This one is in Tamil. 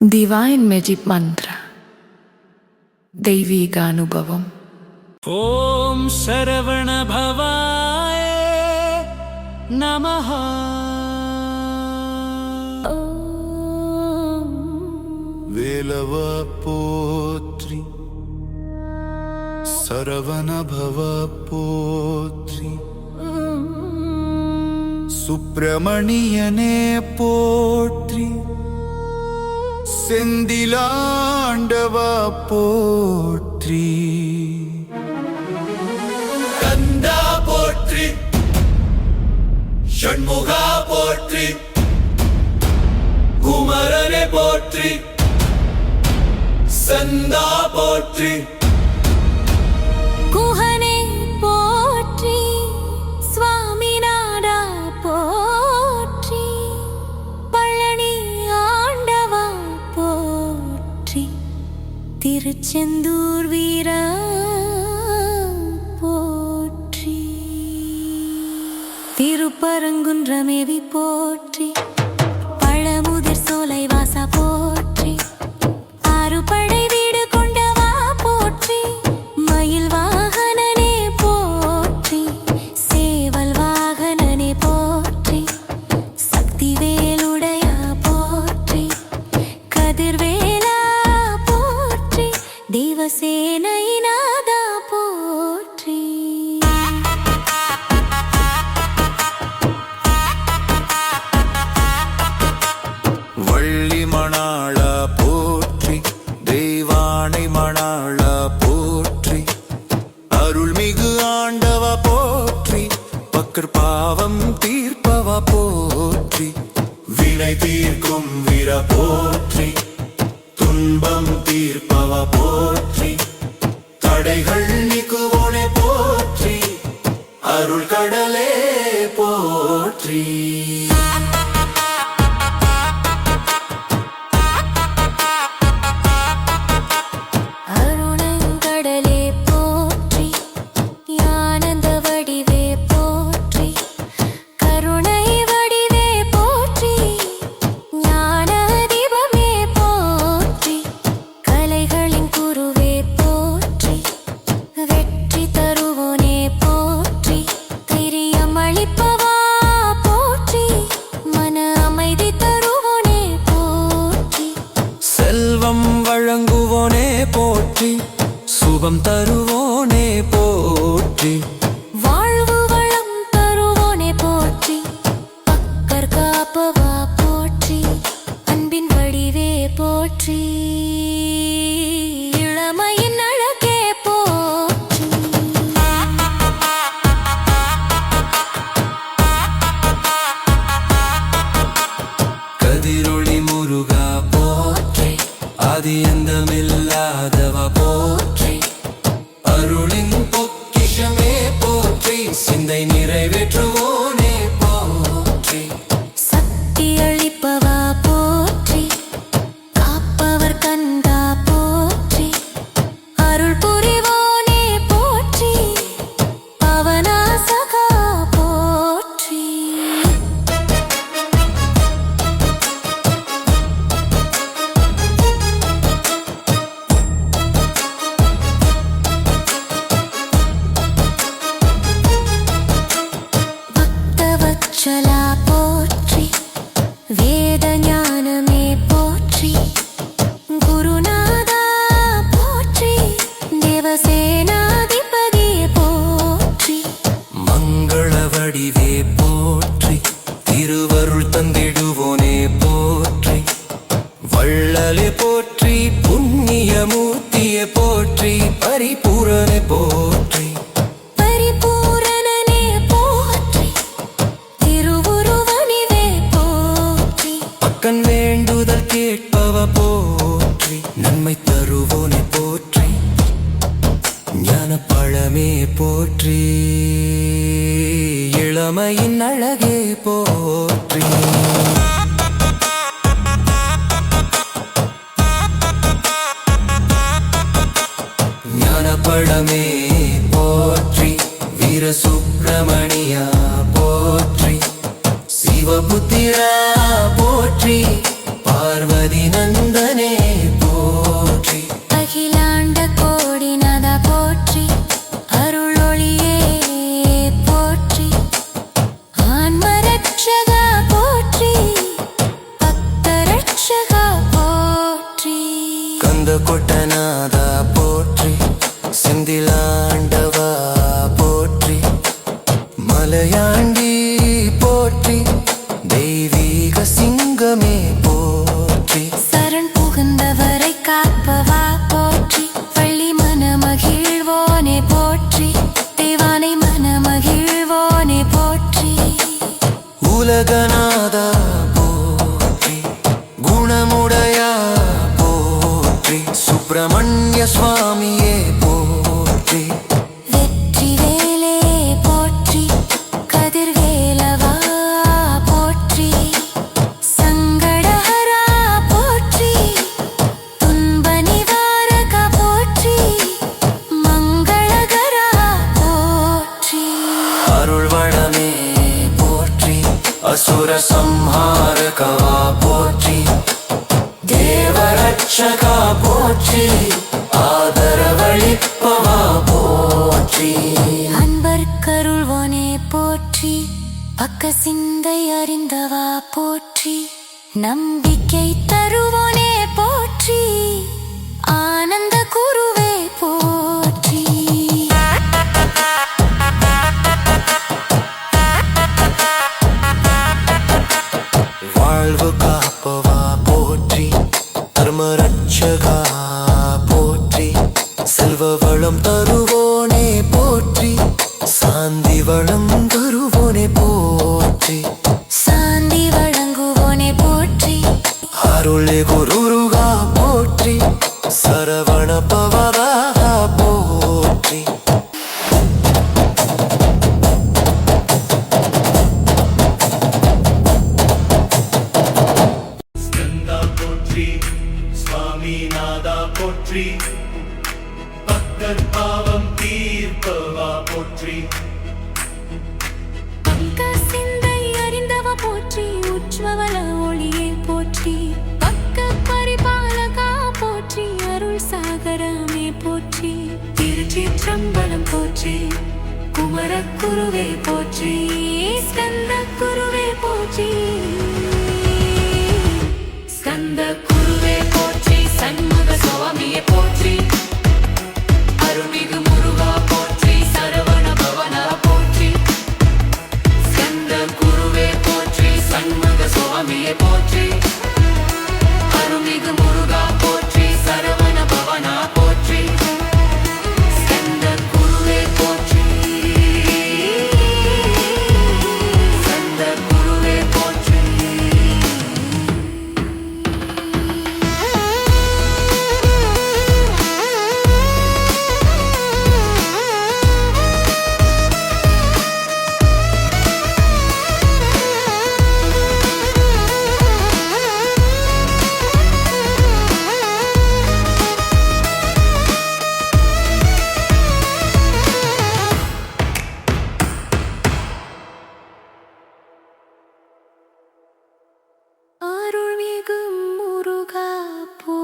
Divine Magic Mantra ദൈവീകാനുഭവം ഓം ശരവണ ഭവായ നമഃ. வேலவ போற்றி சரவண பவ போற்றி சுப்பிரமணியனே போற்றி செந்திலாண்டவா போற்றி கந்தா போற்றி, ஷண்முகா போற்றி, குமரனே போற்றி, சந்தா போற்றி, குஹனே போற்றி, சுவாமிநாதா போற்றி, பழனி ஆண்டவா போற்றி, திருச்செந்தூர் வீரா போற்றி, திருப்பரங்குன்றமேவி போற்றி, பழமுதிர் சோலை வாசா போற்றி, ஆறுபடை வீடு கொண்டவா போற்றி, மயில் வாகனனே போற்றி, சேவல் வாகனனே போற்றி, சக்தி வேலுடையா போற்றி, கதிர்வேலா போற்றி, தேவசேனை நாதா போற்றி. வள்ளி மணாளா போற்றி தெய்வானை மணாளா போற்றி அருள்மிகு ஆண்டவா போற்றி பக்கர் பாவம் தீர்ப்பவா போற்றி வினை தீர்க்கும் வீர போற்றி, துன்பம் தீர்ப்பவா போற்றி, தடைகள் நீக்குவோனே போற்றி, அருள் கடலே போற்றி. அருணங்கடலே போற்றி, ஞானந்த வடிவே போற்றி, கருணை வடிவே போற்றி, ஞான தீபமே போற்றி, கலைகளின் குருவே போற்றி, வெற்றி தருவோனே போற்றி, தைரியம் அளிப்பவா போற்றி, மன அமைதி தருவோனே போற்றி, செல்வம் வழங்குவோனே போற்றி, சுபம் தருவோனே போற்றி, வாழ்வு வளம் தருவோனே போற்றி, பக்கர் காப்பவா போற்றி, அன்பின் வடிவே போற்றி, இளமையின் அழகே போற்றி. கதிரொளி முருகா போற்றி, ஆதி அந்தமில்லாதவா போற்றி, அருளின் பொக்கிஷமே போற்றி, சிந்தை நிறைவேற்றுவோனே போற்றி, சக்தி அளிப்பவா போற்றி, காப்பவர் கந்தா போற்றி, அருள் புரிவோனே போற்றி, பவனாசகா போற்றி. பக்தவத்சலா போற்றி, வேத ஞானமே போற்றி, குருநாதா போற்றி, தேவசேனாதிபதியே போற்றி, மங்கள வடிவே போற்றி, திருவருள் தந்திடுவோனே போற்றி, வள்ளலே போற்றி, புண்ணியமூர்த்தியே போற்றி, பரிபூரணே போற்றி, பரிபூரணனே போற்றி, திருவுருவனிவே போற்றி, பக்கன் வேண்டுதல் கேட்பவ போற்றி, நன்மை தருவோனே போற்றி, ஞான பழமே போற்றி, இளமையின் அழகே போற்றி. ஞானப்பழமே போற்றி, வீர சுப்பிரமணியா போற்றி, சிவபுத்திரா போற்றி, பார்வதி நந்தனே சுப்பிரமணிய சுவாமியே போற்றி வெற்றி வேலே போற்றி கதிர்வேலவா போற்றி சங்கடஹரா போற்றி துன்ப நிவாரக போற்றி மங்களகரா போற்றி அருள்வளமே போற்றி அசுர சம்ஹாரகவா போற்றி தேவரட்சகா போற்றி ஆதரவளிப்பவா போற்றி அன்பர் கருள்வோனே போற்றி பக்க சிந்தை அறிந்தவா போற்றி நம்பிக்கை தருவோனே போற்றி ஆனந்த குருவே போற்றி வாழ்வு காப்பவா போற்றி தர்மரட்சகா போற்றி செல்வ வளம் தருவோனே போற்றி சாந்தி வளம் தருவோனே போற்றி சாந்தி வழங்குவோனே போற்றி அருளே குருருகா போற்றி சரவண பவரா போற்றி ஸ்கந்தா போற்றி சுவாமி நாதா போற்றி பக்தர் பாவம் தீர்ப்பவா போற்றி பக்க சிந்தை அறிந்தவ போற்றி உஜ்வல ஒளியே போற்றி பக்க பரிபாலகா போற்றி அருள் சாகரமே போற்றி திருச்சிற்றம்பலம் போற்றி குமரக்குருவே போற்றி ஸ்கந்த குருவே போற்றி ஸ்கந்த குருவே போற்றி சண்முக சுவாமியே போற்றி அருள்மிகு முருகா போற்றி சரவண பவனா போற்றி ஸ்கந்த குருவே போற்றி சண்முக சுவாமியே போற்றி அருள்மிகு முருகா போற்றி சரவண பவனா போற்றி ஸ்கந்த குருவே போற்றி ஸ்கந்த குருவே போற்றி அருள்மிகு முருகா போ